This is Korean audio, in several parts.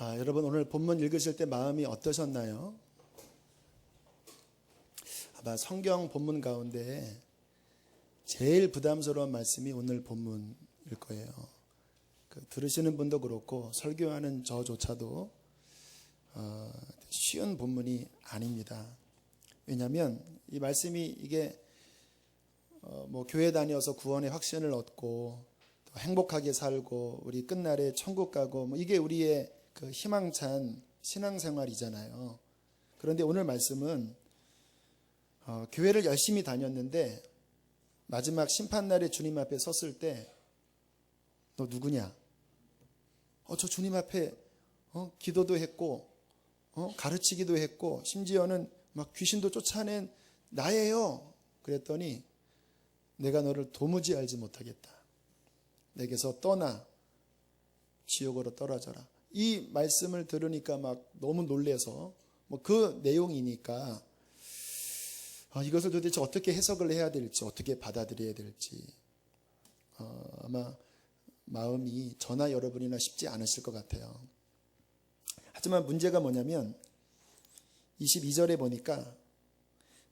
여러분 오늘 본문 읽으실 때 마음이 어떠셨나요? 아마 성경 본문 가운데 제일 부담스러운 말씀이 오늘 본문일 거예요. 들으시는 분도 그렇고 설교하는 저조차도 쉬운 본문이 아닙니다. 왜냐하면 이 말씀이 이게 교회 다녀서 구원의 확신을 얻고 또 행복하게 살고 우리 끝날에 천국 가고 이게 우리의 그 희망찬 신앙생활이잖아요. 그런데 오늘 말씀은 교회를 열심히 다녔는데 마지막 심판날에 주님 앞에 섰을 때 너 누구냐? 저 주님 앞에 기도도 했고 가르치기도 했고 심지어는 막 귀신도 쫓아낸 나예요. 그랬더니 내가 너를 도무지 알지 못하겠다. 내게서 떠나 지옥으로 떨어져라. 이 말씀을 들으니까 막 너무 놀래서 그 내용이니까 이것을 도대체 어떻게 해석을 해야 될지 어떻게 받아들여야 될지 아마 마음이 저나 여러분이나 쉽지 않으실 것 같아요. 하지만 문제가 뭐냐면 22절에 보니까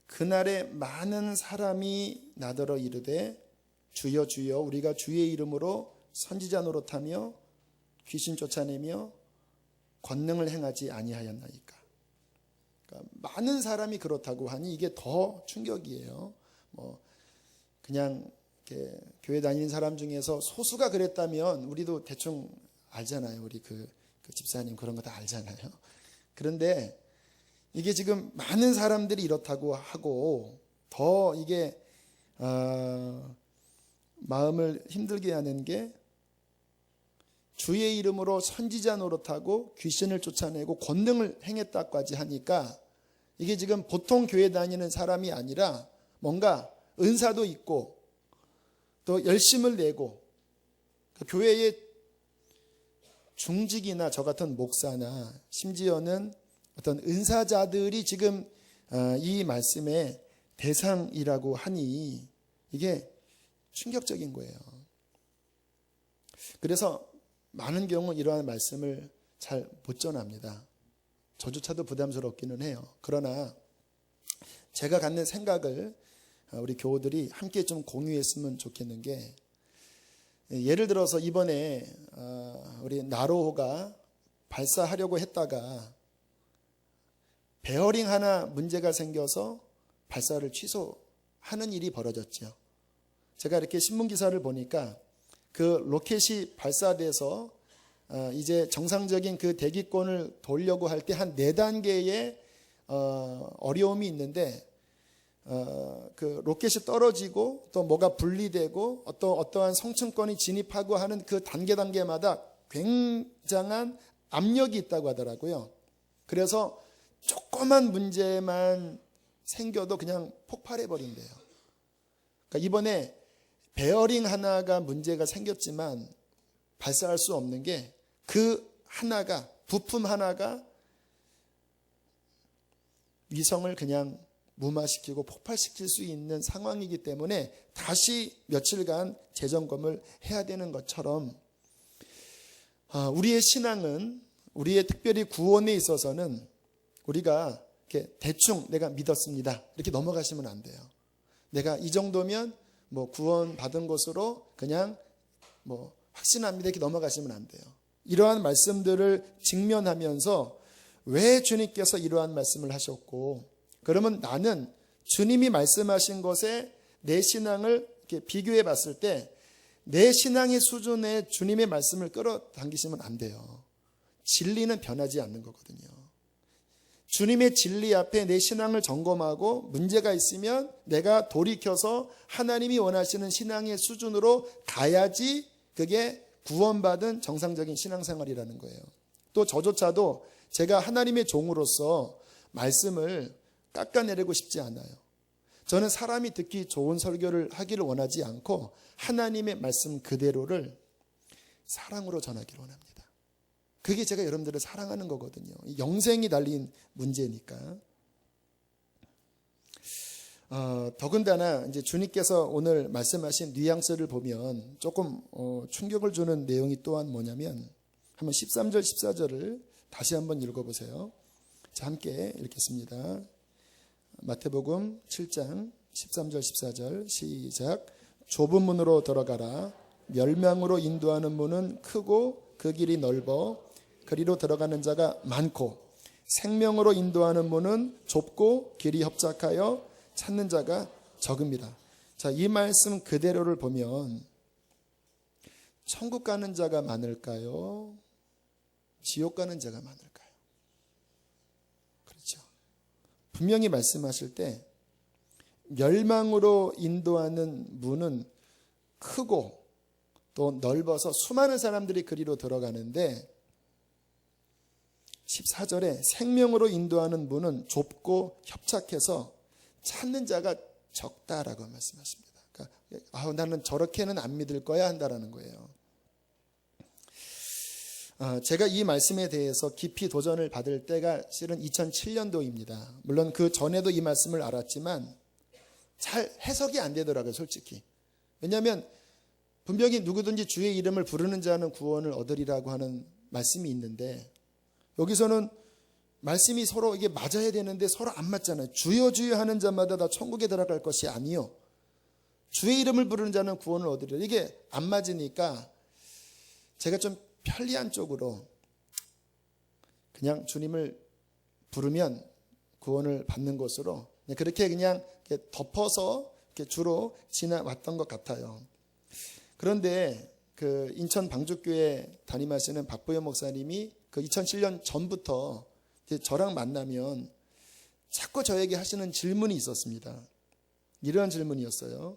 그날에 많은 사람이 나더러 이르되 주여 주여 우리가 주의 이름으로 선지자 노릇하며 귀신 쫓아내며 권능을 행하지 아니하였나이까. 그러니까 많은 사람이 그렇다고 하니 이게 더 충격이에요. 그냥 이렇게 교회 다니는 사람 중에서 소수가 그랬다면 우리도 대충 알잖아요. 우리 그 집사님 그런 거 다 알잖아요. 그런데 이게 지금 많은 사람들이 이렇다고 하고 더 이게 마음을 힘들게 하는 게 주의 이름으로 선지자 노릇하고 귀신을 쫓아내고 권능을 행했다까지 하니까 이게 지금 보통 교회 다니는 사람이 아니라 뭔가 은사도 있고 또 열심을 내고 교회의 중직이나 저 같은 목사나 심지어는 어떤 은사자들이 지금 이 말씀의 대상이라고 하니 이게 충격적인 거예요. 그래서 많은 경우 이러한 말씀을 잘 못 전합니다. 저조차도 부담스럽기는 해요. 그러나 제가 갖는 생각을 우리 교우들이 함께 좀 공유했으면 좋겠는 게 예를 들어서 이번에 우리 나로호가 발사하려고 했다가 베어링 하나 문제가 생겨서 발사를 취소하는 일이 벌어졌죠. 제가 이렇게 신문기사를 보니까 그 로켓이 발사돼서 이제 정상적인 그 대기권을 돌려고 할 때 한 4단계의 어려움이 있는데 그 로켓이 떨어지고 또 뭐가 분리되고 어떠한 성층권이 진입하고 하는 그 단계마다 굉장한 압력이 있다고 하더라고요. 그래서 조그만 문제만 생겨도 그냥 폭발해 버린대요. 그러니까 이번에 베어링 하나가 문제가 생겼지만 발사할 수 없는 게 그 하나가 부품 하나가 위성을 그냥 무마시키고 폭발시킬 수 있는 상황이기 때문에 다시 며칠간 재점검을 해야 되는 것처럼 우리의 신앙은 우리의 특별히 구원에 있어서는 우리가 이렇게 대충 내가 믿었습니다 이렇게 넘어가시면 안 돼요. 내가 이 정도면 구원 받은 것으로 그냥 확신합니다 이렇게 넘어가시면 안 돼요. 이러한 말씀들을 직면하면서 왜 주님께서 이러한 말씀을 하셨고 그러면 나는 주님이 말씀하신 것에 내 신앙을 이렇게 비교해 봤을 때 내 신앙의 수준에 주님의 말씀을 끌어당기시면 안 돼요. 진리는 변하지 않는 거거든요. 주님의 진리 앞에 내 신앙을 점검하고 문제가 있으면 내가 돌이켜서 하나님이 원하시는 신앙의 수준으로 가야지 그게 구원받은 정상적인 신앙생활이라는 거예요. 또 저조차도 제가 하나님의 종으로서 말씀을 깎아내리고 싶지 않아요. 저는 사람이 듣기 좋은 설교를 하기를 원하지 않고 하나님의 말씀 그대로를 사랑으로 전하기를 원합니다. 그게 제가 여러분들을 사랑하는 거거든요. 영생이 달린 문제니까. 더군다나 이제 주님께서 오늘 말씀하신 뉘앙스를 보면 조금 충격을 주는 내용이 또한 뭐냐면 한번 13절 14절을 다시 한번 읽어보세요. 자, 함께 읽겠습니다. 마태복음 7장 13절 14절 시작. 좁은 문으로 들어가라. 멸망으로 인도하는 문은 크고 그 길이 넓어 그리로 들어가는 자가 많고 생명으로 인도하는 문은 좁고 길이 협착하여 찾는 자가 적습니다. 자, 이 말씀 그대로를 보면 천국 가는 자가 많을까요? 지옥 가는 자가 많을까요? 그렇죠. 분명히 말씀하실 때 멸망으로 인도하는 문은 크고 또 넓어서 수많은 사람들이 그리로 들어가는데 14절에 생명으로 인도하는 문은 좁고 협착해서 찾는 자가 적다라고 말씀하십니다. 그러니까 나는 저렇게는 안 믿을 거야 한다라는 거예요. 제가 이 말씀에 대해서 깊이 도전을 받을 때가 실은 2007년도입니다. 물론 그 전에도 이 말씀을 알았지만 잘 해석이 안 되더라고요, 솔직히. 왜냐하면 분명히 누구든지 주의 이름을 부르는 자는 구원을 얻으리라고 하는 말씀이 있는데 여기서는 말씀이 서로 이게 맞아야 되는데 서로 안 맞잖아요. 주여 주여 하는 자마다 다 천국에 들어갈 것이 아니요. 주의 이름을 부르는 자는 구원을 얻으리라. 이게 안 맞으니까 제가 좀 편리한 쪽으로 그냥 주님을 부르면 구원을 받는 것으로 그렇게 그냥 덮어서 이렇게 주로 지나왔던 것 같아요. 그런데 그 인천 방주교회 담임하시는 박보현 목사님이 그 2007년 전부터 저랑 만나면 자꾸 저에게 하시는 질문이 있었습니다. 이러한 질문이었어요.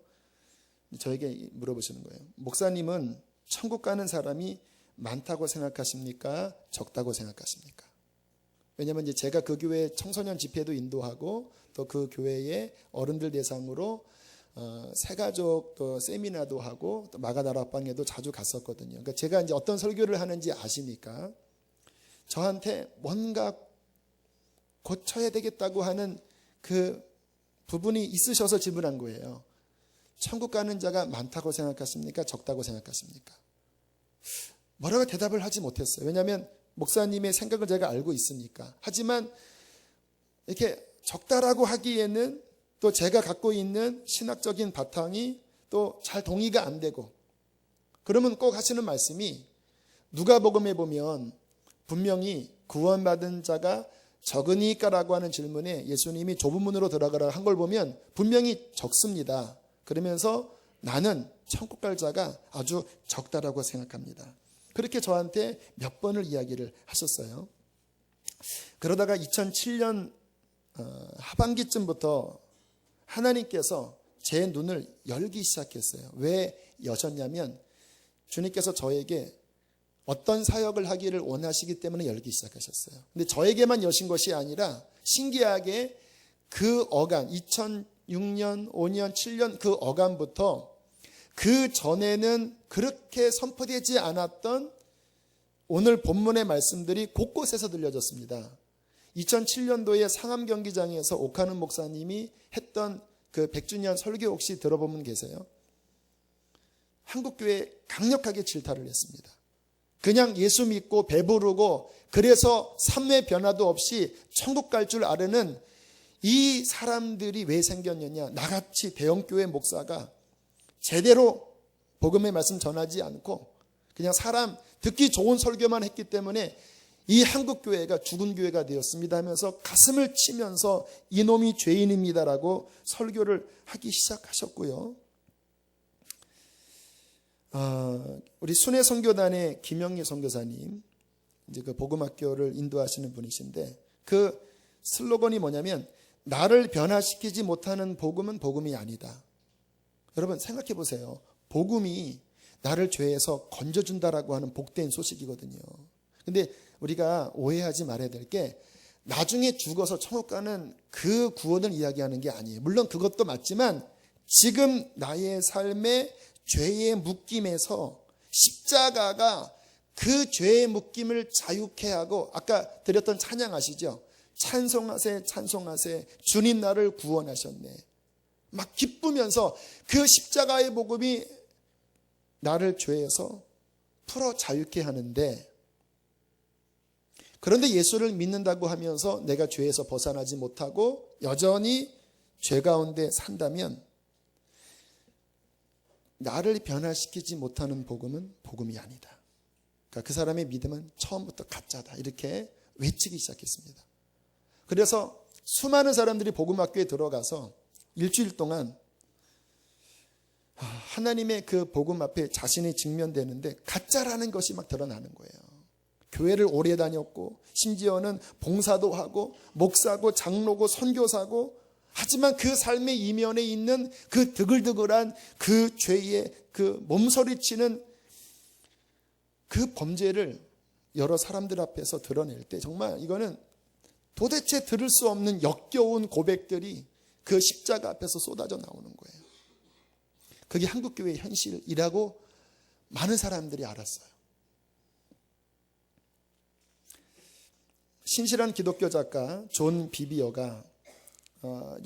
저에게 물어보시는 거예요. 목사님은 천국 가는 사람이 많다고 생각하십니까? 적다고 생각하십니까? 왜냐하면 이제 제가 그 교회 청소년 집회도 인도하고 또 그 교회의 어른들 대상으로 새가족 또 세미나도 하고 또 마가다락방에도 자주 갔었거든요. 그러니까 제가 이제 어떤 설교를 하는지 아시니까 저한테 뭔가 고쳐야 되겠다고 하는 그 부분이 있으셔서 질문한 거예요. 천국 가는 자가 많다고 생각하십니까? 적다고 생각하십니까? 뭐라고 대답을 하지 못했어요. 왜냐하면 목사님의 생각을 제가 알고 있으니까. 하지만 이렇게 적다라고 하기에는 또 제가 갖고 있는 신학적인 바탕이 또 잘 동의가 안 되고 그러면 꼭 하시는 말씀이 누가복음에 보면 분명히 구원받은 자가 적으니까라고 하는 질문에 예수님이 좁은 문으로 들어가라 한 걸 보면 분명히 적습니다. 그러면서 나는 천국 갈 자가 아주 적다라고 생각합니다. 그렇게 저한테 몇 번을 이야기를 하셨어요. 그러다가 2007년 하반기쯤부터 하나님께서 제 눈을 열기 시작했어요. 왜 여셨냐면 주님께서 저에게 어떤 사역을 하기를 원하시기 때문에 열기 시작하셨어요. 근데 저에게만 여신 것이 아니라 신기하게 그 어간 2006년, 5년, 7년 그 어간부터 그 전에는 그렇게 선포되지 않았던 오늘 본문의 말씀들이 곳곳에서 들려졌습니다. 2007년도에 상암 경기장에서 옥하는 목사님이 했던 그 100주년 설교 혹시 들어보면 계세요? 한국교회에 강력하게 질타를 했습니다. 그냥 예수 믿고 배부르고 그래서 삶의 변화도 없이 천국 갈 줄 아는 이 사람들이 왜 생겼느냐. 나같이 대형교회 목사가 제대로 복음의 말씀 전하지 않고 그냥 사람 듣기 좋은 설교만 했기 때문에 이 한국교회가 죽은 교회가 되었습니다 하면서 가슴을 치면서 이놈이 죄인입니다라고 설교를 하기 시작하셨고요. 우리 순회 선교단의 김영희 선교사님, 이제 그 복음학교를 인도하시는 분이신데 그 슬로건이 뭐냐면 나를 변화시키지 못하는 복음은 복음이 아니다. 여러분 생각해 보세요. 복음이 나를 죄에서 건져준다라고 하는 복된 소식이거든요. 근데 우리가 오해하지 말아야 될 게 나중에 죽어서 천국 가는 그 구원을 이야기하는 게 아니에요. 물론 그것도 맞지만 지금 나의 삶의 죄의 묶임에서 십자가가 그 죄의 묶임을 자유케 하고 아까 드렸던 찬양 아시죠? 찬송하세 찬송하세 주님 나를 구원하셨네. 막 기쁘면서 그 십자가의 복음이 나를 죄에서 풀어 자유케 하는데 그런데 예수를 믿는다고 하면서 내가 죄에서 벗어나지 못하고 여전히 죄 가운데 산다면 나를 변화시키지 못하는 복음은 복음이 아니다. 그러니까 그 사람의 믿음은 처음부터 가짜다. 이렇게 외치기 시작했습니다. 그래서 수많은 사람들이 복음학교에 들어가서 일주일 동안 하나님의 그 복음 앞에 자신이 직면되는데 가짜라는 것이 막 드러나는 거예요. 교회를 오래 다녔고 심지어는 봉사도 하고 목사고 장로고 선교사고 하지만 그 삶의 이면에 있는 그 드글드글한 그 죄의 그 몸서리치는 그 범죄를 여러 사람들 앞에서 드러낼 때 정말 이거는 도대체 들을 수 없는 역겨운 고백들이 그 십자가 앞에서 쏟아져 나오는 거예요. 그게 한국교회의 현실이라고 많은 사람들이 알았어요. 신실한 기독교 작가 존 비비어가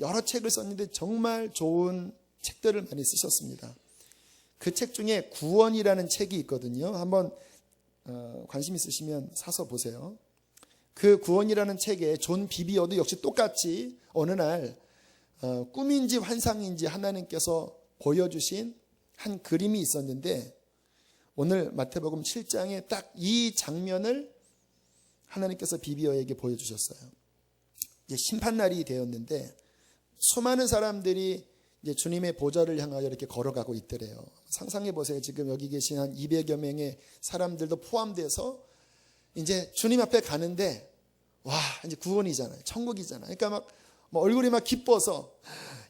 여러 책을 썼는데 정말 좋은 책들을 많이 쓰셨습니다. 그 책 중에 구원이라는 책이 있거든요. 한번 관심 있으시면 사서 보세요. 그 구원이라는 책에 존 비비어도 역시 똑같이 어느 날 꿈인지 환상인지 하나님께서 보여주신 한 그림이 있었는데 오늘 마태복음 7장에 딱 이 장면을 하나님께서 비비어에게 보여주셨어요. 이제 심판날이 되었는데 수많은 사람들이 이제 주님의 보좌를 향하여 이렇게 걸어가고 있더래요. 상상해 보세요. 지금 여기 계신 한 200여 명의 사람들도 포함돼서 이제 주님 앞에 가는데 와 이제 구원이잖아요. 천국이잖아요. 그러니까 막 얼굴이 막 기뻐서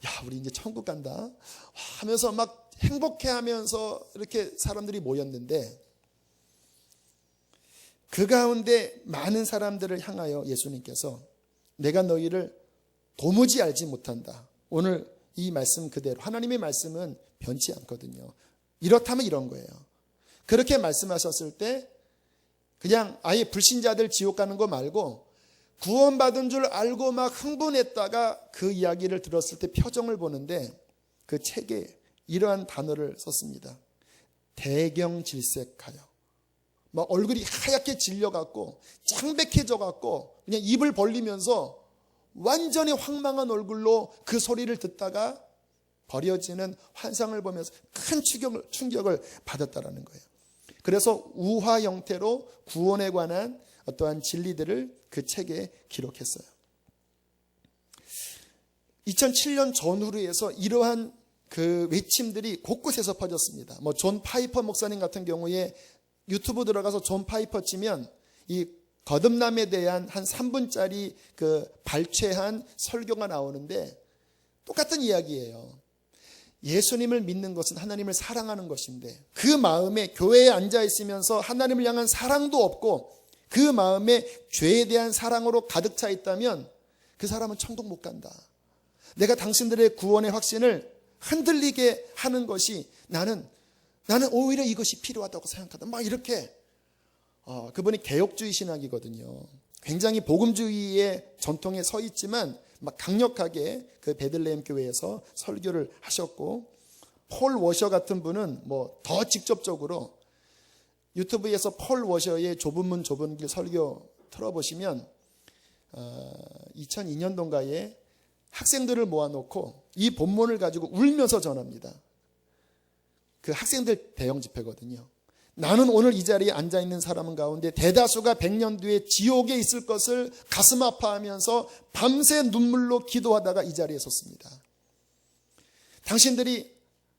야 우리 이제 천국 간다 하면서 막 행복해하면서 이렇게 사람들이 모였는데 그 가운데 많은 사람들을 향하여 예수님께서 내가 너희를 도무지 알지 못한다. 오늘 이 말씀 그대로 하나님의 말씀은 변치 않거든요. 이렇다면 이런 거예요. 그렇게 말씀하셨을 때 그냥 아예 불신자들 지옥 가는 거 말고 구원받은 줄 알고 막 흥분했다가 그 이야기를 들었을 때 표정을 보는데 그 책에 이러한 단어를 썼습니다. 대경질색하여. 막 얼굴이 하얗게 질려갖고 창백해져갖고 그냥 입을 벌리면서 완전히 황망한 얼굴로 그 소리를 듣다가 버려지는 환상을 보면서 큰 충격을 받았다라는 거예요. 그래서 우화 형태로 구원에 관한 어떠한 진리들을 그 책에 기록했어요. 2007년 전후로 해서 이러한 그 외침들이 곳곳에서 퍼졌습니다. 존 파이퍼 목사님 같은 경우에 유튜브 들어가서 존 파이퍼 치면 이 거듭남에 대한 한 3분짜리 그 발췌한 설교가 나오는데 똑같은 이야기예요. 예수님을 믿는 것은 하나님을 사랑하는 것인데 그 마음에 교회에 앉아 있으면서 하나님을 향한 사랑도 없고 그 마음에 죄에 대한 사랑으로 가득 차 있다면 그 사람은 천국 못 간다. 내가 당신들의 구원의 확신을 흔들리게 하는 것이 나는 오히려 이것이 필요하다고 생각한다. 막 이렇게 그분이 개혁주의 신학이거든요. 굉장히 복음주의의 전통에 서 있지만 막 강력하게 그 베들레헴 교회에서 설교를 하셨고 폴 워셔 같은 분은 더 직접적으로 유튜브에서 폴 워셔의 좁은 문 좁은 길 설교 틀어보시면 2002년도인가에 학생들을 모아놓고 이 본문을 가지고 울면서 전합니다. 그 학생들 대형 집회거든요. 나는 오늘 이 자리에 앉아있는 사람 가운데 대다수가 100년 뒤에 지옥에 있을 것을 가슴 아파하면서 밤새 눈물로 기도하다가 이 자리에 섰습니다. 당신들이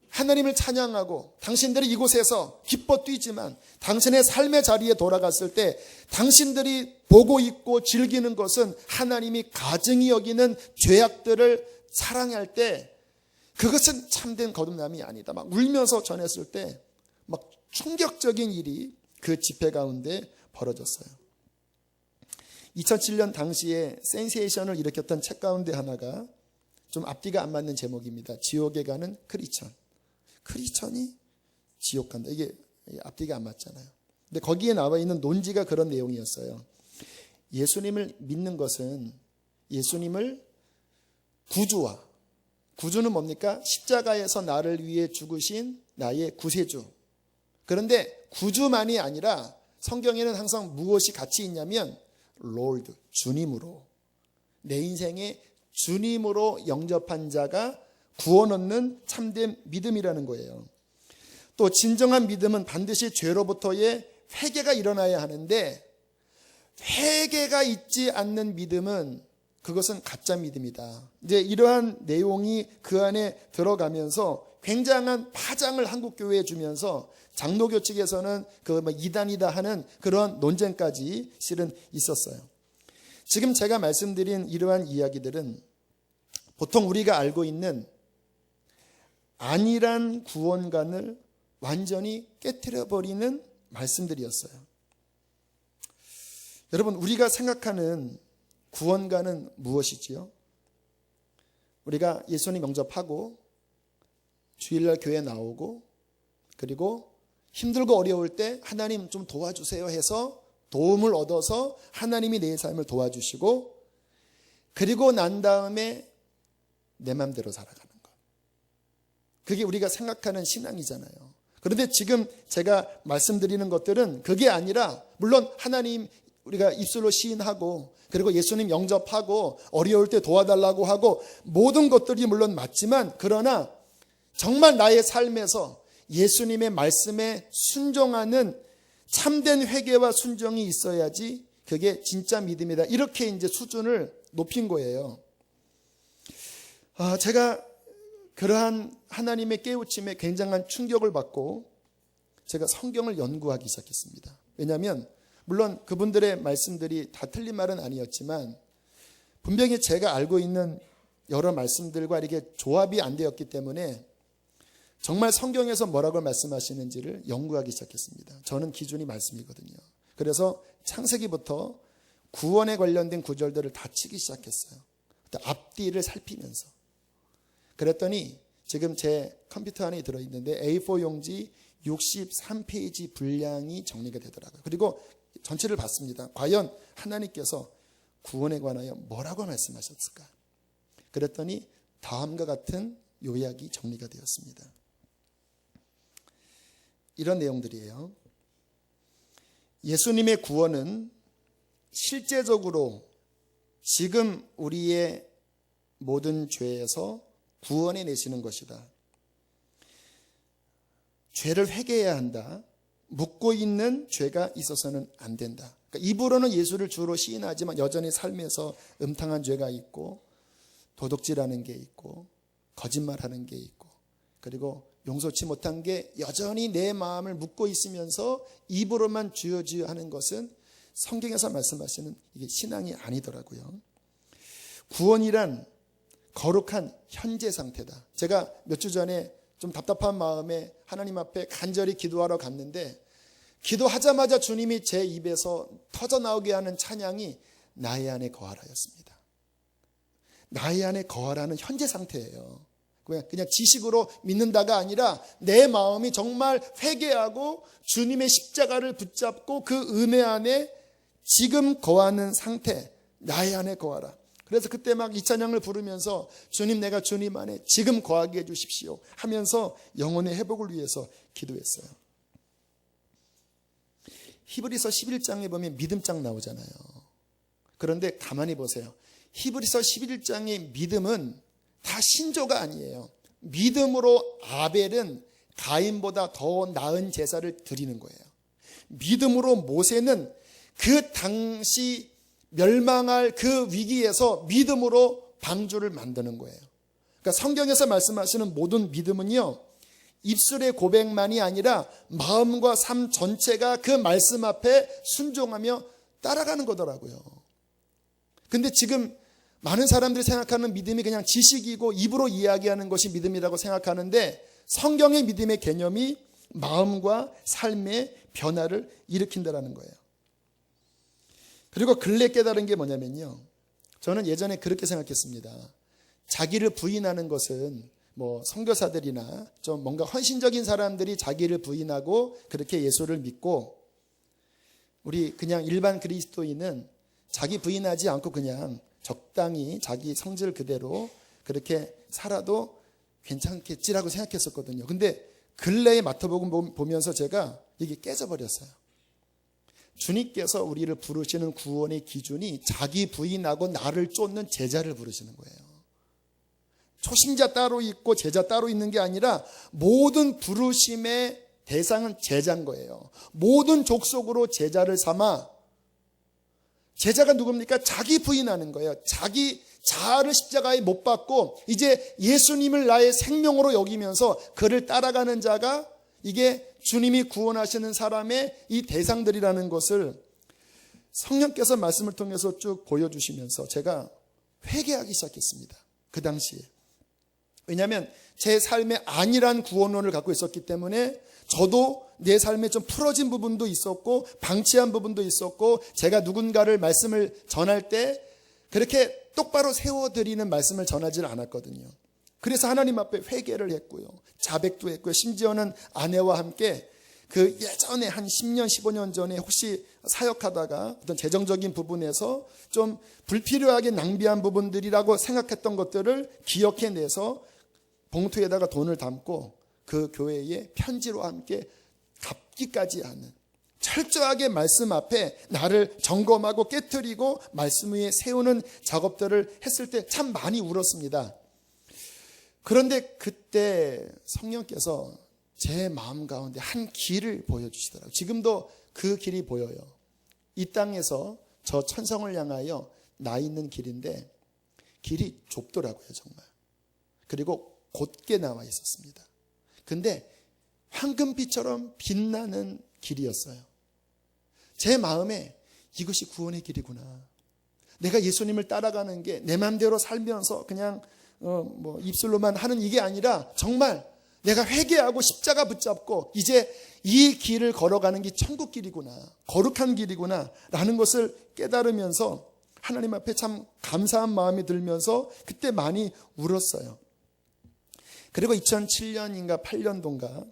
하나님을 찬양하고 당신들이 이곳에서 기뻐 뛰지만 당신의 삶의 자리에 돌아갔을 때 당신들이 보고 있고 즐기는 것은 하나님이 가증히 여기는 죄악들을 사랑할 때 그것은 참된 거듭남이 아니다. 막 울면서 전했을 때 막 충격적인 일이 그 집회 가운데 벌어졌어요. 2007년 당시에 센세이션을 일으켰던 책 가운데 하나가 좀 앞뒤가 안 맞는 제목입니다. 지옥에 가는 크리스천. 크리스천이 지옥 간다. 이게 앞뒤가 안 맞잖아요. 근데 거기에 나와 있는 논지가 그런 내용이었어요. 예수님을 믿는 것은 예수님을 구주는 뭡니까? 십자가에서 나를 위해 죽으신 나의 구세주. 그런데 구주만이 아니라 성경에는 항상 무엇이 같이 있냐면 Lord, 주님으로, 내 인생의 주님으로 영접한 자가 구원 얻는 참된 믿음이라는 거예요. 또 진정한 믿음은 반드시 죄로부터의 회개가 일어나야 하는데, 회개가 있지 않는 믿음은 그것은 가짜 믿음이다. 이제 이러한 내용이 그 안에 들어가면서 굉장한 파장을 한국교회에 주면서 장로교 측에서는 그 이단이다 하는 그런 논쟁까지 실은 있었어요. 지금 제가 말씀드린 이러한 이야기들은 보통 우리가 알고 있는 안일한 구원관을 완전히 깨트려버리는 말씀들이었어요. 여러분, 우리가 생각하는 구원관은 무엇이지요? 우리가 예수님 영접하고 주일날 교회 나오고 그리고 힘들고 어려울 때 하나님 좀 도와주세요 해서 도움을 얻어서 하나님이 내 삶을 도와주시고, 그리고 난 다음에 내 맘대로 살아가는 것. 그게 우리가 생각하는 신앙이잖아요. 그런데 지금 제가 말씀드리는 것들은 그게 아니라, 물론 하나님 우리가 입술로 시인하고 그리고 예수님 영접하고 어려울 때 도와달라고 하고 모든 것들이 물론 맞지만, 그러나 정말 나의 삶에서 예수님의 말씀에 순종하는 참된 회개와 순종이 있어야지 그게 진짜 믿음이다. 이렇게 이제 수준을 높인 거예요. 제가 그러한 하나님의 깨우침에 굉장한 충격을 받고 제가 성경을 연구하기 시작했습니다. 왜냐하면 물론 그분들의 말씀들이 다 틀린 말은 아니었지만 분명히 제가 알고 있는 여러 말씀들과 이렇게 조합이 안 되었기 때문에 정말 성경에서 뭐라고 말씀하시는지를 연구하기 시작했습니다. 저는 기준이 말씀이거든요. 그래서 창세기부터 구원에 관련된 구절들을 다 치기 시작했어요. 앞뒤를 살피면서. 그랬더니 지금 제 컴퓨터 안에 들어있는데 A4 용지 63페이지 분량이 정리가 되더라고요. 그리고 전체를 봤습니다. 과연 하나님께서 구원에 관하여 뭐라고 말씀하셨을까? 그랬더니 다음과 같은 요약이 정리가 되었습니다. 이런 내용들이에요. 예수님의 구원은 실제적으로 지금 우리의 모든 죄에서 구원해 내시는 것이다. 죄를 회개해야 한다. 묻고 있는 죄가 있어서는 안 된다. 그러니까 입으로는 예수를 주로 시인하지만 여전히 삶에서 음탕한 죄가 있고 도둑질하는 게 있고 거짓말하는 게 있고 그리고 용서치 못한 게 여전히 내 마음을 묻고 있으면서 입으로만 주여 주여 하는 것은 성경에서 말씀하시는 이게 신앙이 아니더라고요. 구원이란 거룩한 현재 상태다. 제가 몇 주 전에 좀 답답한 마음에 하나님 앞에 간절히 기도하러 갔는데 기도하자마자 주님이 제 입에서 터져나오게 하는 찬양이 나의 안에 거하라였습니다. 나의 안에 거하라는 현재 상태예요. 그냥 지식으로 믿는다가 아니라 내 마음이 정말 회개하고 주님의 십자가를 붙잡고 그 은혜 안에 지금 거하는 상태, 나의 안에 거하라. 그래서 그때 막 이 찬양을 부르면서 주님, 내가 주님 안에 지금 거하게 해주십시오 하면서 영혼의 회복을 위해서 기도했어요. 히브리서 11장에 보면 믿음장 나오잖아요. 그런데 가만히 보세요. 히브리서 11장의 믿음은 다 신조가 아니에요. 믿음으로 아벨은 가인보다 더 나은 제사를 드리는 거예요. 믿음으로 모세는 그 당시 멸망할 그 위기에서 믿음으로 방주를 만드는 거예요. 그러니까 성경에서 말씀하시는 모든 믿음은요, 입술의 고백만이 아니라 마음과 삶 전체가 그 말씀 앞에 순종하며 따라가는 거더라고요. 근데 지금 많은 사람들이 생각하는 믿음이 그냥 지식이고 입으로 이야기하는 것이 믿음이라고 생각하는데 성경의 믿음의 개념이 마음과 삶의 변화를 일으킨다는 거예요. 그리고 근래 깨달은 게 뭐냐면요, 저는 예전에 그렇게 생각했습니다. 자기를 부인하는 것은 뭐 선교사들이나 좀 뭔가 헌신적인 사람들이 자기를 부인하고 그렇게 예수를 믿고, 우리 그냥 일반 그리스도인은 자기 부인하지 않고 그냥 적당히 자기 성질 그대로 그렇게 살아도 괜찮겠지라고 생각했었거든요. 근데 근래의 마태복음 보면서 제가 이게 깨져버렸어요. 주님께서 우리를 부르시는 구원의 기준이 자기 부인하고 나를 쫓는 제자를 부르시는 거예요. 초신자 따로 있고 제자 따로 있는 게 아니라 모든 부르심의 대상은 제자인 거예요. 모든 족속으로 제자를 삼아, 제자가 누굽니까? 자기 부인하는 거예요. 자기 자아를 십자가에 못 박고 이제 예수님을 나의 생명으로 여기면서 그를 따라가는 자가, 이게 주님이 구원하시는 사람의 이 대상들이라는 것을 성령께서 말씀을 통해서 쭉 보여주시면서 제가 회개하기 시작했습니다. 그 당시에. 왜냐하면 제 삶에 안일한 구원론을 갖고 있었기 때문에 저도 내 삶에 좀 풀어진 부분도 있었고 방치한 부분도 있었고, 제가 누군가를 말씀을 전할 때 그렇게 똑바로 세워드리는 말씀을 전하지를 않았거든요. 그래서 하나님 앞에 회개를 했고요, 자백도 했고요. 심지어는 아내와 함께 그 예전에 한 10년 15년 전에 혹시 사역하다가 어떤 재정적인 부분에서 좀 불필요하게 낭비한 부분들이라고 생각했던 것들을 기억해내서 봉투에다가 돈을 담고 그 교회에 편지로 함께 갚기까지 하는, 철저하게 말씀 앞에 나를 점검하고 깨트리고 말씀 위에 세우는 작업들을 했을 때 참 많이 울었습니다. 그런데 그때 성령께서 제 마음 가운데 한 길을 보여주시더라고요. 지금도 그 길이 보여요. 이 땅에서 저 천성을 향하여 나 있는 길인데 길이 좁더라고요, 정말. 그리고 곧게 나와 있었습니다. 근데 황금빛처럼 빛나는 길이었어요. 제 마음에 이것이 구원의 길이구나. 내가 예수님을 따라가는 게 내 마음대로 살면서 그냥 입술로만 하는 이게 아니라 정말 내가 회개하고 십자가 붙잡고 이제 이 길을 걸어가는 게 천국 길이구나, 거룩한 길이구나 라는 것을 깨달으면서 하나님 앞에 참 감사한 마음이 들면서 그때 많이 울었어요. 그리고 2007년인가 8년도인가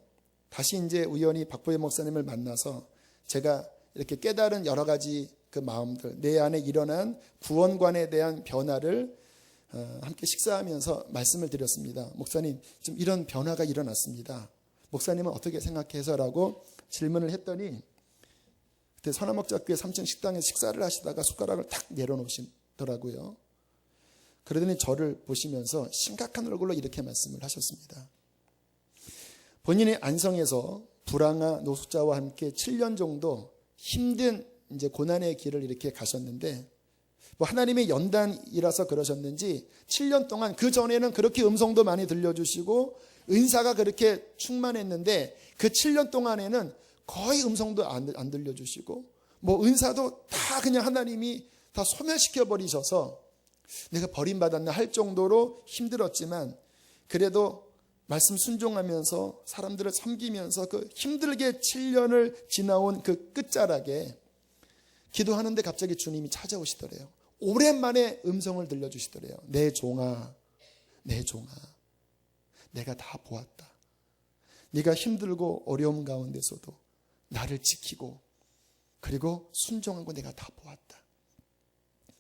다시 이제 우연히 박보혜 목사님을 만나서 제가 이렇게 깨달은 여러 가지 그 마음들, 내 안에 일어난 구원관에 대한 변화를 함께 식사하면서 말씀을 드렸습니다. 목사님, 좀 이런 변화가 일어났습니다. 목사님은 어떻게 생각해서라고 질문을 했더니, 그때 선화목자교회 3층 식당에서 식사를 하시다가 숟가락을 탁 내려놓으시더라고요. 그러더니 저를 보시면서 심각한 얼굴로 이렇게 말씀을 하셨습니다. 본인의 안성에서 불황아 노숙자와 함께 7년 정도 힘든 이제 고난의 길을 이렇게 가셨는데, 하나님의 연단이라서 그러셨는지 7년 동안, 그 전에는 그렇게 음성도 많이 들려주시고 은사가 그렇게 충만했는데 그 7년 동안에는 거의 음성도 안 들려주시고 은사도 다 그냥 하나님이 다 소멸시켜 버리셔서 내가 버림받았나 할 정도로 힘들었지만, 그래도 말씀 순종하면서 사람들을 섬기면서 그 힘들게 7년을 지나온 그 끝자락에 기도하는데 갑자기 주님이 찾아오시더래요. 오랜만에 음성을 들려주시더래요. 내 종아, 내 종아, 내가 다 보았다. 네가 힘들고 어려움 가운데서도 나를 지키고 그리고 순종하고 내가 다 보았다.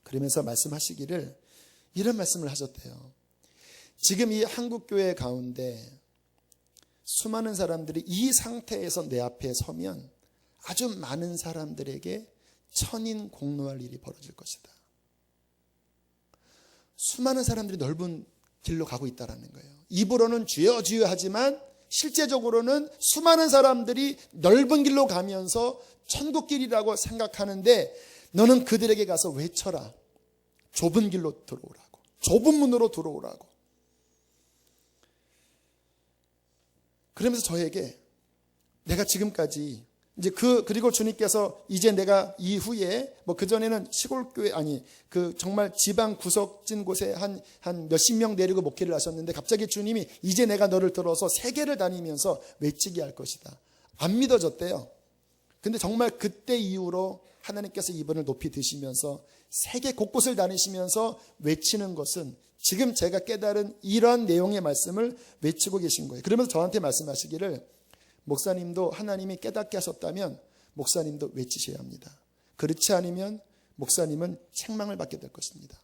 그러면서 말씀하시기를 이런 말씀을 하셨대요. 지금 이 한국교회 가운데 수많은 사람들이 이 상태에서 내 앞에 서면 아주 많은 사람들에게 천인 공노할 일이 벌어질 것이다. 수많은 사람들이 넓은 길로 가고 있다는 거예요. 입으로는 주여 주여 하지만 실제적으로는 수많은 사람들이 넓은 길로 가면서 천국 길이라고 생각하는데, 너는 그들에게 가서 외쳐라. 좁은 길로 들어오라고, 좁은 문으로 들어오라고. 그러면서 저에게 내가 지금까지 이제 그리고 주님께서 이제 내가 이후에 그전에는 시골교회, 정말 지방 구석진 곳에 한 몇십 명 데리고 목회를 하셨는데 갑자기 주님이 이제 내가 너를 들어서 세계를 다니면서 외치게 할 것이다. 안 믿어졌대요. 근데 정말 그때 이후로 하나님께서 이분을 높이 드시면서 세계 곳곳을 다니시면서 외치는 것은 지금 제가 깨달은 이런 내용의 말씀을 외치고 계신 거예요. 그러면서 저한테 말씀하시기를, 목사님도 하나님이 깨닫게 하셨다면 목사님도 외치셔야 합니다. 그렇지 않으면 목사님은 책망을 받게 될 것입니다.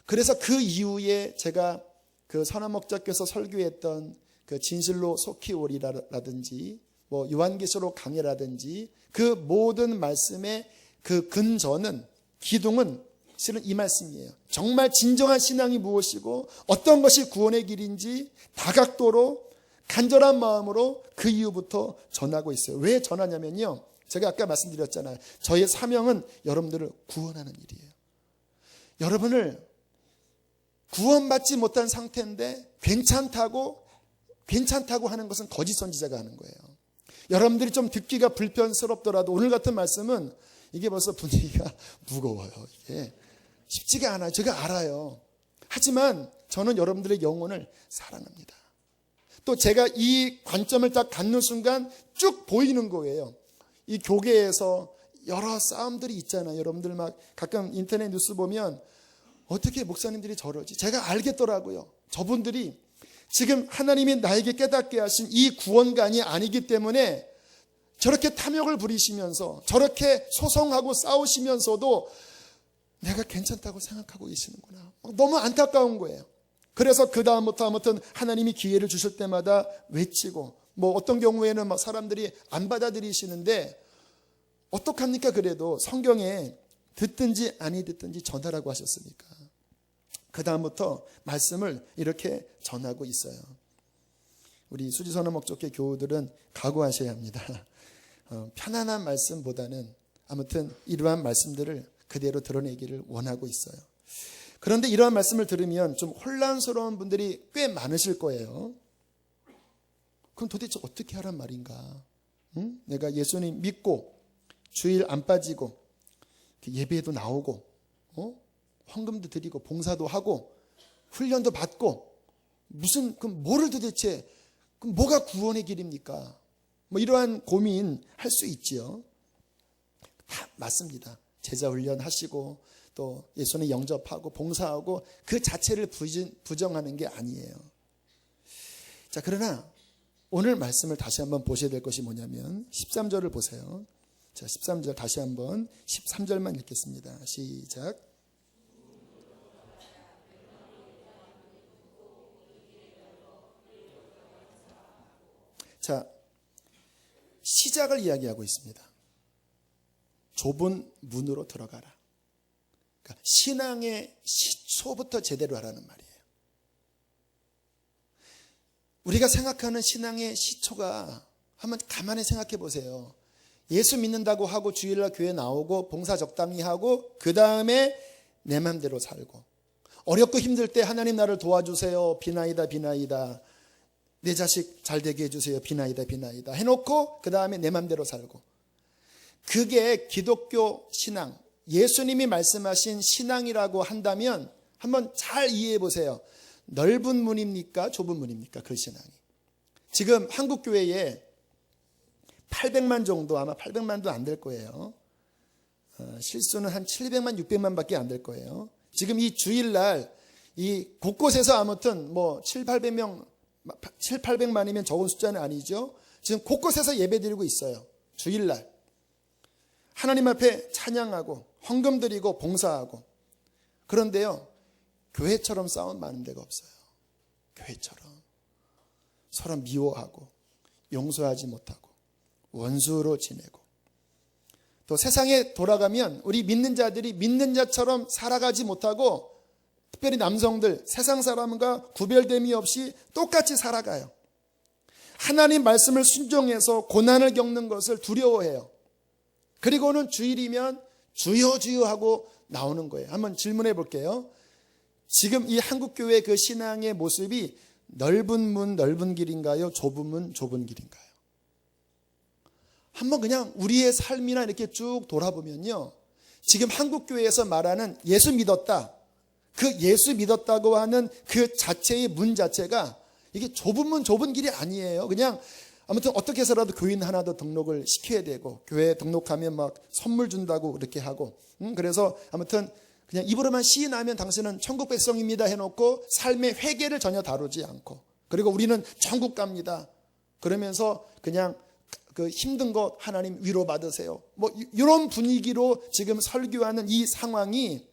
그래서 그 이후에 제가 그 선화목자께서 설교했던 그 진실로 속히 오리라든지 뭐 요한계시록 강해라든지 그 모든 말씀의 그 근저는, 기둥은 실은 이 말씀이에요. 정말 진정한 신앙이 무엇이고 어떤 것이 구원의 길인지 다각도로 간절한 마음으로 그 이후부터 전하고 있어요. 왜 전하냐면요, 제가 아까 말씀드렸잖아요. 저의 사명은 여러분들을 구원하는 일이에요. 여러분을 구원받지 못한 상태인데 괜찮다고 하는 것은 거짓 선지자가 하는 거예요. 여러분들이 좀 듣기가 불편스럽더라도 오늘 같은 말씀은 이게 벌써 분위기가 무거워요. 이게 쉽지가 않아요. 제가 알아요. 하지만 저는 여러분들의 영혼을 사랑합니다. 또 제가 이 관점을 딱 갖는 순간 쭉 보이는 거예요. 이 교계에서 여러 싸움들이 있잖아요. 여러분들 막 가끔 인터넷 뉴스 보면 어떻게 목사님들이 저러지? 제가 알겠더라고요. 저분들이 지금 하나님이 나에게 깨닫게 하신 이 구원관이 아니기 때문에 저렇게 탐욕을 부리시면서 저렇게 소송하고 싸우시면서도 내가 괜찮다고 생각하고 계시는구나. 너무 안타까운 거예요. 그래서 그 다음부터 아무튼 하나님이 기회를 주실 때마다 외치고, 뭐 어떤 경우에는 막 사람들이 안 받아들이시는데 어떡합니까? 그래도 성경에 듣든지 아니 듣든지 전하라고 하셨으니까 그 다음부터 말씀을 이렇게 전하고 있어요. 우리 수지선언 목적회 교우들은 각오하셔야 합니다. 편안한 말씀보다는 아무튼 이러한 말씀들을 그대로 드러내기를 원하고 있어요. 그런데 이러한 말씀을 들으면 좀 혼란스러운 분들이 꽤 많으실 거예요. 그럼 도대체 어떻게 하란 말인가? 응? 내가 예수님 믿고 주일 안 빠지고 예배에도 나오고 헌금도 드리고 봉사도 하고 훈련도 받고 무슨 그럼 뭐를 도대체 그럼 뭐가 구원의 길입니까? 뭐 이러한 고민 할 수 있지요. 다 맞습니다. 제자 훈련 하시고 또 예수님 영접하고 봉사하고 그 자체를 부정하는 게 아니에요. 자, 그러나 오늘 말씀을 다시 한번 보셔야 될 것이 뭐냐면 13절을 보세요. 자, 13절 다시 한번 13절만 읽겠습니다. 시작. 자, 시작을 이야기하고 있습니다. 좁은 문으로 들어가라. 그러니까 신앙의 시초부터 제대로 하라는 말이에요. 우리가 생각하는 신앙의 시초가 한번 가만히 생각해 보세요. 예수 믿는다고 하고 주일날 교회 나오고 봉사 적당히 하고 그 다음에 내 맘대로 살고 어렵고 힘들 때 하나님 나를 도와주세요. 비나이다 비나이다. 내 자식 잘 되게 해주세요. 비나이다 비나이다 해놓고 그 다음에 내 맘대로 살고, 그게 기독교 신앙, 예수님이 말씀하신 신앙이라고 한다면 한번 잘 이해해 보세요. 넓은 문입니까? 좁은 문입니까? 그 신앙이. 지금 한국교회에 800만 정도, 아마 800만도 안 될 거예요. 실수는 한 700만, 600만 밖에 안 될 거예요. 지금 이 주일날 이 곳곳에서 아무튼 뭐 7,800만이면 적은 숫자는 아니죠. 지금 곳곳에서 예배드리고 있어요. 주일날. 하나님 앞에 찬양하고 헌금 드리고 봉사하고. 그런데요, 교회처럼 싸움 많은 데가 없어요. 교회처럼 서로 미워하고 용서하지 못하고 원수로 지내고, 또 세상에 돌아가면 우리 믿는 자들이 믿는 자처럼 살아가지 못하고, 특별히 남성들 세상 사람과 구별됨이 없이 똑같이 살아가요. 하나님 말씀을 순종해서 고난을 겪는 것을 두려워해요. 그리고는 주일이면 주여 주여 하고 나오는 거예요. 한번 질문해 볼게요. 지금 이 한국교회 그 신앙의 모습이 넓은 문 넓은 길인가요? 좁은 문 좁은 길인가요? 한번 그냥 우리의 삶이나 이렇게 쭉 돌아보면요, 지금 한국교회에서 말하는 예수 믿었다, 그 예수 믿었다고 하는 그 자체의 문 자체가 이게 좁은 문 좁은 길이 아니에요. 그냥 아무튼 어떻게 해서라도 교인 하나 더 등록을 시켜야 되고, 교회에 등록하면 막 선물 준다고 그렇게 하고, 그래서 아무튼 그냥 입으로만 시인하면 당신은 천국 백성입니다 해놓고 삶의 회개를 전혀 다루지 않고, 그리고 우리는 천국 갑니다 그러면서 그냥 그 힘든 것 하나님 위로 받으세요, 뭐 이런 분위기로 지금 설교하는 이 상황이,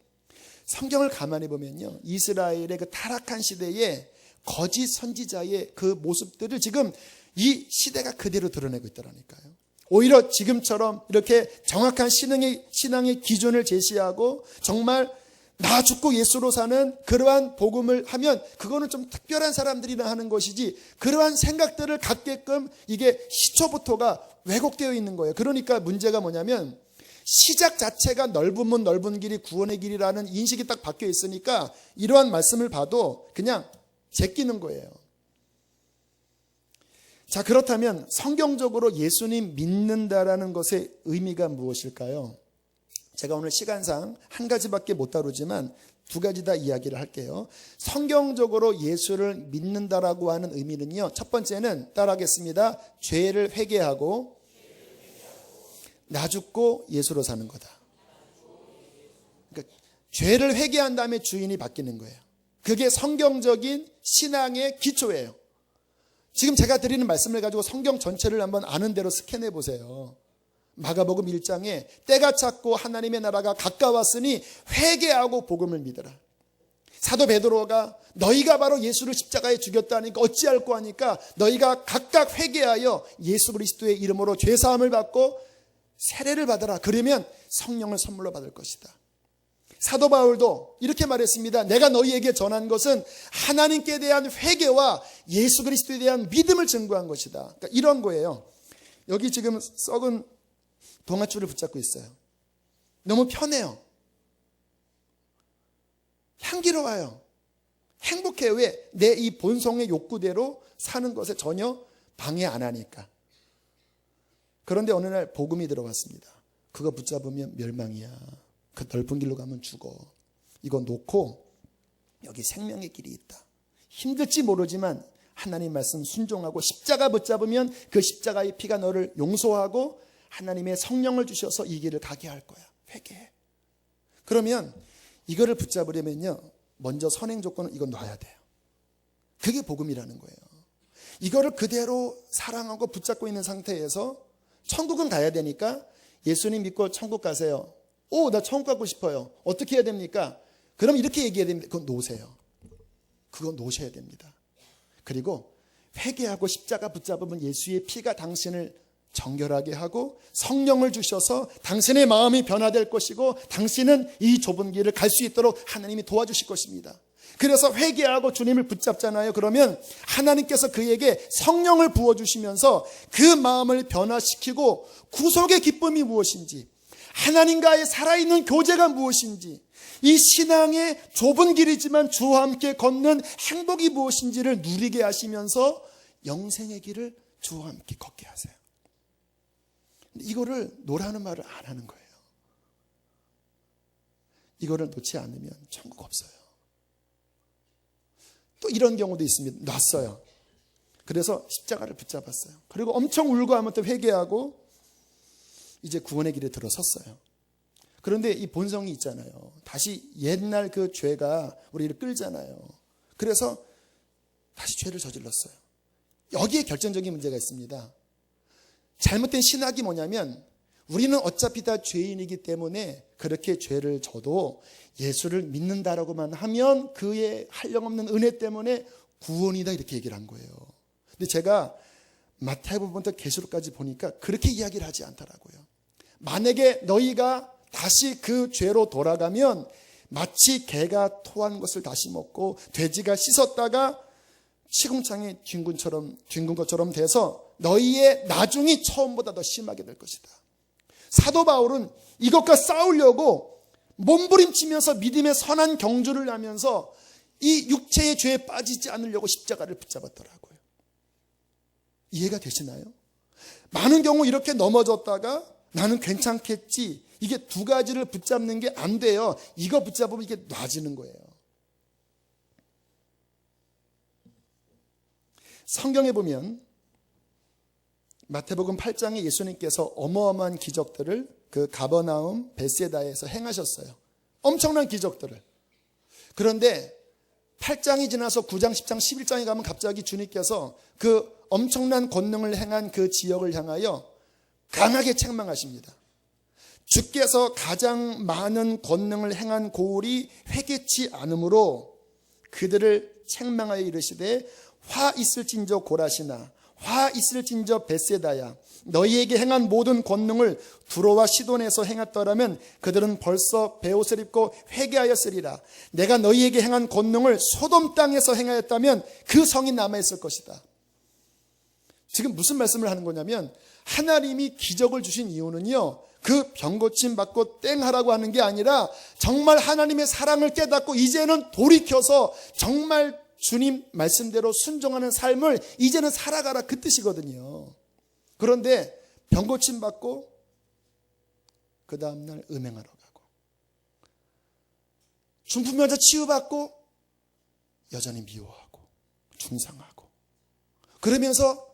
성경을 가만히 보면요, 이스라엘의 그 타락한 시대에 거짓 선지자의 그 모습들을 지금 이 시대가 그대로 드러내고 있더라니까요. 오히려 지금처럼 이렇게 정확한 신앙의 기준을 제시하고 정말 나 죽고 예수로 사는 그러한 복음을 하면 그거는 좀 특별한 사람들이나 하는 것이지, 그러한 생각들을 갖게끔 이게 시초부터가 왜곡되어 있는 거예요. 그러니까 문제가 뭐냐면 시작 자체가 넓은 문 넓은 길이 구원의 길이라는 인식이 딱 박혀 있으니까 이러한 말씀을 봐도 그냥 제끼는 거예요. 자, 그렇다면 성경적으로 예수님 믿는다라는 것의 의미가 무엇일까요? 제가 오늘 시간상 한 가지밖에 못 다루지만 두 가지 다 이야기를 할게요. 성경적으로 예수를 믿는다라고 하는 의미는요, 첫 번째는 따라하겠습니다. 죄를 회개하고 나 죽고 예수로 사는 거다. 그러니까 죄를 회개한 다음에 주인이 바뀌는 거예요. 그게 성경적인 신앙의 기초예요. 지금 제가 드리는 말씀을 가지고 성경 전체를 한번 아는 대로 스캔해 보세요. 마가복음 1장에 때가 찼고 하나님의 나라가 가까웠으니 회개하고 복음을 믿어라. 사도 베드로가 너희가 바로 예수를 십자가에 죽였다니까 어찌할꼬 하니까 너희가 각각 회개하여 예수 그리스도의 이름으로 죄사함을 받고 세례를 받아라. 그러면 성령을 선물로 받을 것이다. 사도 바울도 이렇게 말했습니다. 내가 너희에게 전한 것은 하나님께 대한 회개와 예수 그리스도에 대한 믿음을 증거한 것이다. 그러니까 이런 거예요. 여기 지금 썩은 동아줄을 붙잡고 있어요. 너무 편해요. 향기로워요. 행복해요. 왜? 내 이 본성의 욕구대로 사는 것에 전혀 방해 안 하니까. 그런데 어느 날 복음이 들어왔습니다. 그거 붙잡으면 멸망이야. 그 넓은 길로 가면 죽어. 이거 놓고 여기 생명의 길이 있다. 힘들지 모르지만 하나님 말씀 순종하고 십자가 붙잡으면 그 십자가의 피가 너를 용서하고 하나님의 성령을 주셔서 이 길을 가게 할 거야. 회개해. 그러면 이거를 붙잡으려면요, 먼저 선행 조건은 이거 놔야 돼요. 그게 복음이라는 거예요. 이거를 그대로 사랑하고 붙잡고 있는 상태에서 천국은 가야 되니까 예수님 믿고 천국 가세요. 오, 나 천국 가고 싶어요. 어떻게 해야 됩니까? 그럼 이렇게 얘기해야 됩니다. 그건 놓으세요. 그건 놓으셔야 됩니다. 그리고 회개하고 십자가 붙잡으면 예수의 피가 당신을 정결하게 하고 성령을 주셔서 당신의 마음이 변화될 것이고 당신은 이 좁은 길을 갈 수 있도록 하나님이 도와주실 것입니다. 그래서 회개하고 주님을 붙잡잖아요. 그러면 하나님께서 그에게 성령을 부어주시면서 그 마음을 변화시키고 구속의 기쁨이 무엇인지, 하나님과의 살아있는 교제가 무엇인지, 이 신앙의 좁은 길이지만 주와 함께 걷는 행복이 무엇인지를 누리게 하시면서 영생의 길을 주와 함께 걷게 하세요. 이거를 놓으라는 말을 안 하는 거예요. 이거를 놓지 않으면 천국 없어요. 또 이런 경우도 있습니다. 놨어요. 그래서 십자가를 붙잡았어요. 그리고 엄청 울고 하면서 회개하고 이제 구원의 길에 들어섰어요. 그런데 이 본성이 있잖아요. 다시 옛날 그 죄가 우리를 끌잖아요. 그래서 다시 죄를 저질렀어요. 여기에 결정적인 문제가 있습니다. 잘못된 신학이 뭐냐면 우리는 어차피 다 죄인이기 때문에 그렇게 죄를 져도 예수를 믿는다라고만 하면 그의 한량없는 은혜 때문에 구원이다 이렇게 얘기를 한 거예요. 근데 제가 마태복음부터 계시록까지 보니까 그렇게 이야기를 하지 않더라고요. 만약에 너희가 다시 그 죄로 돌아가면 마치 개가 토한 것을 다시 먹고 돼지가 씻었다가 시궁창에 뒹군 것처럼 돼서 너희의 나중이 처음보다 더 심하게 될 것이다. 사도 바울은 이것과 싸우려고 몸부림치면서 믿음의 선한 경주를 하면서 이 육체의 죄에 빠지지 않으려고 십자가를 붙잡았더라고요. 이해가 되시나요? 많은 경우 이렇게 넘어졌다가 나는 괜찮겠지, 이게 두 가지를 붙잡는 게 안 돼요. 이거 붙잡으면 이게 놔지는 거예요. 성경에 보면 마태복음 8장에 예수님께서 어마어마한 기적들을 그 가버나움 베세다에서 행하셨어요. 엄청난 기적들을. 그런데 8장이 지나서 9장, 10장, 11장에 가면 갑자기 주님께서 그 엄청난 권능을 행한 그 지역을 향하여 강하게 책망하십니다. 주께서 가장 많은 권능을 행한 고울이 회개치 않으므로 그들을 책망하여 이르시되 화 있을진저 고라시나 화 있을진저 벳세다야, 너희에게 행한 모든 권능을 두로와 시돈에서 행했더라면 그들은 벌써 베옷을 입고 회개하였으리라. 내가 너희에게 행한 권능을 소돔 땅에서 행하였다면 그 성이 남아있을 것이다. 지금 무슨 말씀을 하는 거냐면, 하나님이 기적을 주신 이유는요, 그 병고침 받고 땡 하라고 하는 게 아니라 정말 하나님의 사랑을 깨닫고 이제는 돌이켜서 정말 주님 말씀대로 순종하는 삶을 이제는 살아가라, 그 뜻이거든요. 그런데 병고침 받고 그 다음날 음행하러 가고, 중풍병자 치유받고 여전히 미워하고 중상하고, 그러면서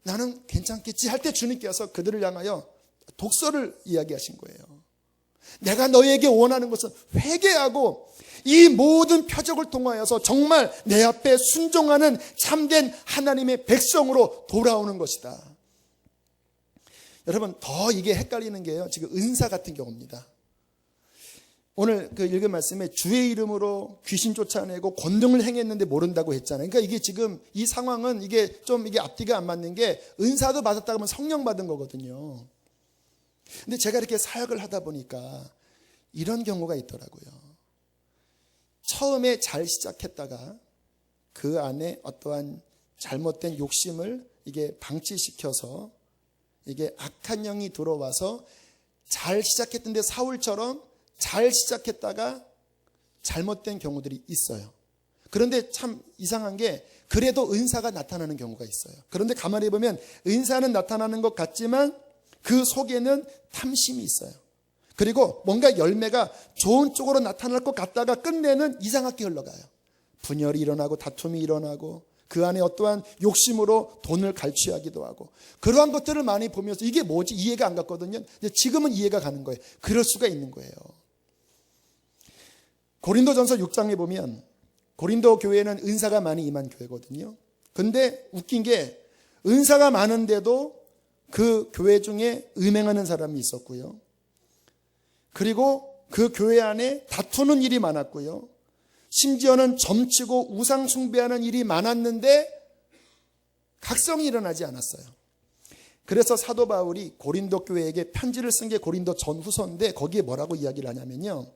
나는 괜찮겠지 할 때 주님께서 그들을 향하여 독서를 이야기하신 거예요. 내가 너희에게 원하는 것은 회개하고 이 모든 표적을 통하여서 정말 내 앞에 순종하는 참된 하나님의 백성으로 돌아오는 것이다. 여러분, 더 이게 헷갈리는 게요, 지금 은사 같은 경우입니다. 오늘 그 읽은 말씀에 주의 이름으로 귀신 쫓아내고 권능을 행했는데 모른다고 했잖아요. 그러니까 이게 지금 이 상황은 이게 앞뒤가 안 맞는 게, 은사도 받았다고 하면 성령 받은 거거든요. 근데 제가 이렇게 사역을 하다 보니까 이런 경우가 있더라고요. 처음에 잘 시작했다가 그 안에 어떠한 잘못된 욕심을 이게 방치시켜서 이게 악한 영이 들어와서 잘 시작했던데 사울처럼 잘 시작했다가 잘못된 경우들이 있어요. 그런데 참 이상한 게, 그래도 은사가 나타나는 경우가 있어요. 그런데 가만히 보면 은사는 나타나는 것 같지만 그 속에는 탐심이 있어요. 그리고 뭔가 열매가 좋은 쪽으로 나타날 것 같다가 끝내는 이상하게 흘러가요. 분열이 일어나고 다툼이 일어나고 그 안에 어떠한 욕심으로 돈을 갈취하기도 하고, 그러한 것들을 많이 보면서 이게 뭐지? 이해가 안 갔거든요. 근데 지금은 이해가 가는 거예요. 그럴 수가 있는 거예요. 고린도전서 6장에 보면 고린도 교회는 은사가 많이 임한 교회거든요. 근데 웃긴 게, 은사가 많은데도 그 교회 중에 음행하는 사람이 있었고요. 그리고 그 교회 안에 다투는 일이 많았고요. 심지어는 점치고 우상 숭배하는 일이 많았는데 각성이 일어나지 않았어요. 그래서 사도 바울이 고린도 교회에게 편지를 쓴 게 고린도 전후서인데, 거기에 뭐라고 이야기를 하냐면요,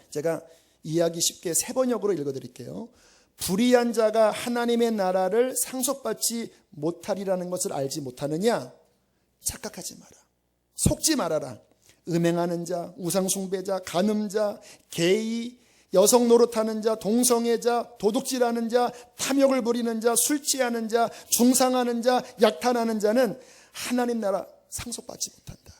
제가 이해하기 쉽게 세 번역으로 읽어드릴게요. 불의한 자가 하나님의 나라를 상속받지 못하리라는 것을 알지 못하느냐? 착각하지 마라. 속지 말아라. 음행하는 자, 우상숭배자, 간음자, 게이, 여성 노릇하는 자, 동성애자, 도둑질하는 자, 탐욕을 부리는 자, 술 취하는 자, 중상하는 자, 약탈하는 자는 하나님 나라 상속받지 못한다.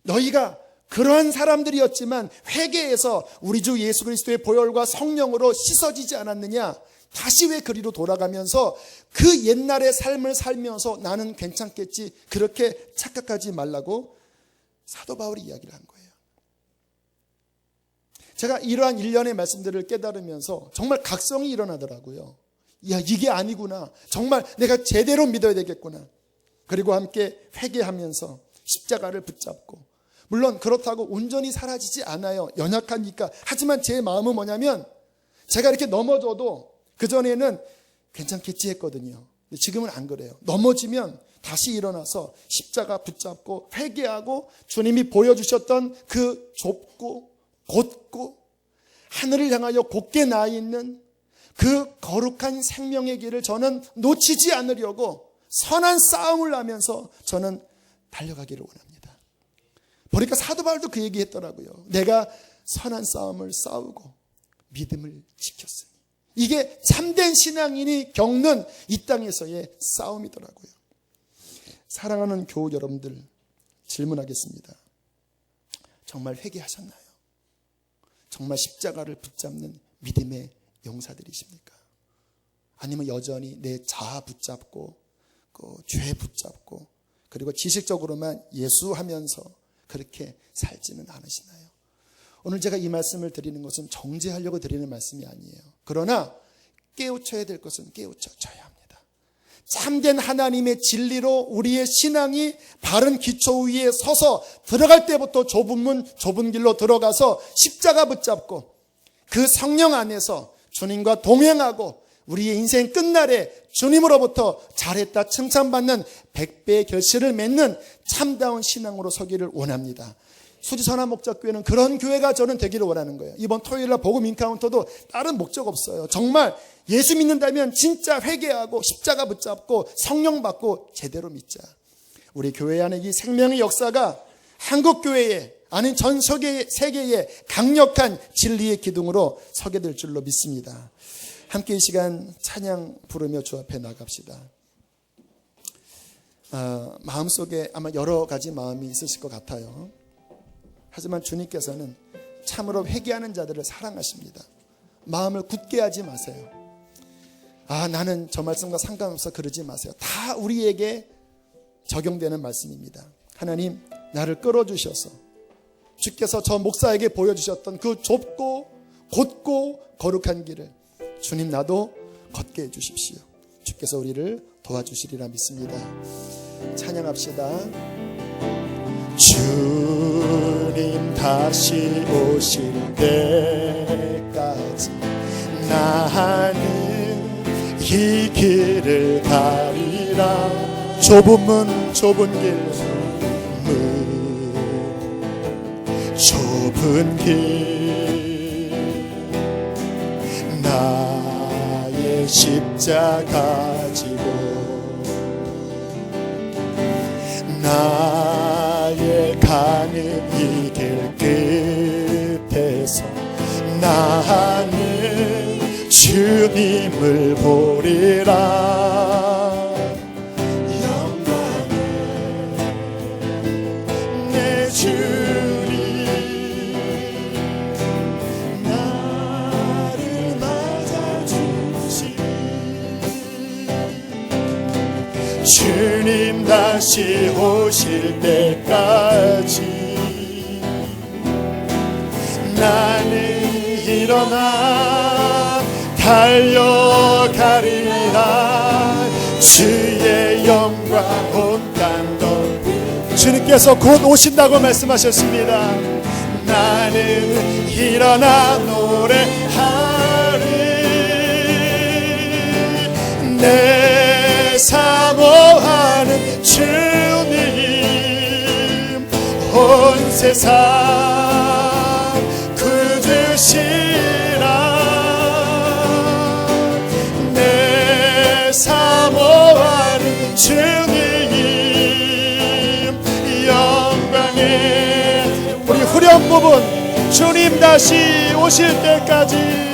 너희가 그러한 사람들이었지만 회개해서 우리 주 예수 그리스도의 보혈과 성령으로 씻어지지 않았느냐? 다시 왜 그리로 돌아가면서 그 옛날의 삶을 살면서 나는 괜찮겠지, 그렇게 착각하지 말라고 사도 바울이 이야기를 한 거예요. 제가 이러한 일련의 말씀들을 깨달으면서 정말 각성이 일어나더라고요. 야, 이게 아니구나. 정말 내가 제대로 믿어야 되겠구나. 그리고 함께 회개하면서 십자가를 붙잡고, 물론 그렇다고 온전히 사라지지 않아요. 연약하니까. 하지만 제 마음은 뭐냐면, 제가 이렇게 넘어져도 그전에는 괜찮겠지 했거든요. 근데 지금은 안 그래요. 넘어지면 다시 일어나서 십자가 붙잡고 회개하고 주님이 보여주셨던 그 좁고 곧고 하늘을 향하여 곧게 나 있는 그 거룩한 생명의 길을 저는 놓치지 않으려고 선한 싸움을 하면서 저는 달려가기를 원합니다. 보니까 사도 바울도 그 얘기 했더라고요. 내가 선한 싸움을 싸우고 믿음을 지켰으니. 이게 참된 신앙인이 겪는 이 땅에서의 싸움이더라고요. 사랑하는 교우 여러분들, 질문하겠습니다. 정말 회개하셨나요? 정말 십자가를 붙잡는 믿음의 용사들이십니까? 아니면 여전히 내 자아 붙잡고 죄 붙잡고 그리고 지식적으로만 예수하면서 그렇게 살지는 않으시나요? 오늘 제가 이 말씀을 드리는 것은 정죄하려고 드리는 말씀이 아니에요. 그러나 깨우쳐야 될 것은 깨우쳐져야 합니다. 참된 하나님의 진리로 우리의 신앙이 바른 기초 위에 서서 들어갈 때부터 좁은 문, 좁은 길로 들어가서 십자가 붙잡고 그 성령 안에서 주님과 동행하고 우리의 인생 끝날에 주님으로부터 잘했다 칭찬받는 100배의 결실을 맺는 참다운 신앙으로 서기를 원합니다. 수지선한목적교회는 그런 교회가 저는 되기를 원하는 거예요. 이번 토요일날 복음 인카운터도 다른 목적 없어요. 정말 예수 믿는다면 진짜 회개하고 십자가 붙잡고 성령 받고 제대로 믿자. 우리 교회 안에 이 생명의 역사가 한국교회에 아닌 전 세계의 강력한 진리의 기둥으로 서게 될 줄로 믿습니다. 함께 이 시간 찬양 부르며 주 앞에 나갑시다. 마음속에 아마 여러 가지 마음이 있으실 것 같아요. 하지만 주님께서는 참으로 회개하는 자들을 사랑하십니다. 마음을 굳게 하지 마세요. 나는 저 말씀과 상관없어 그러지 마세요. 다 우리에게 적용되는 말씀입니다. 하나님, 나를 끌어주셔서 주께서 저 목사에게 보여주셨던 그 좁고 곧고 거룩한 길을 주님 나도 걷게 해주십시오. 주께서 우리를 도와주시리라 믿습니다. 찬양합시다. 주님 다시 오실 때까지 나는 이 길을 가리라. 좁은 문 좁은 길 좁은 길 나의 십자가 지고 나의 가는 이 길 끝에서 나는 주님을 보리라. 영광의 내 주님 나를 맞아주시니 주님 다시 오실 때까지 나는 일어나 달려가리라. 주의 영광 온 땅도 주님께서 곧 오신다고 말씀하셨습니다. 나는 일어나 노래하리. 내 사모하는 주님 온 세상 내 사모하는 주님 영광의 우리 후렴 부분 주님 다시 오실 때까지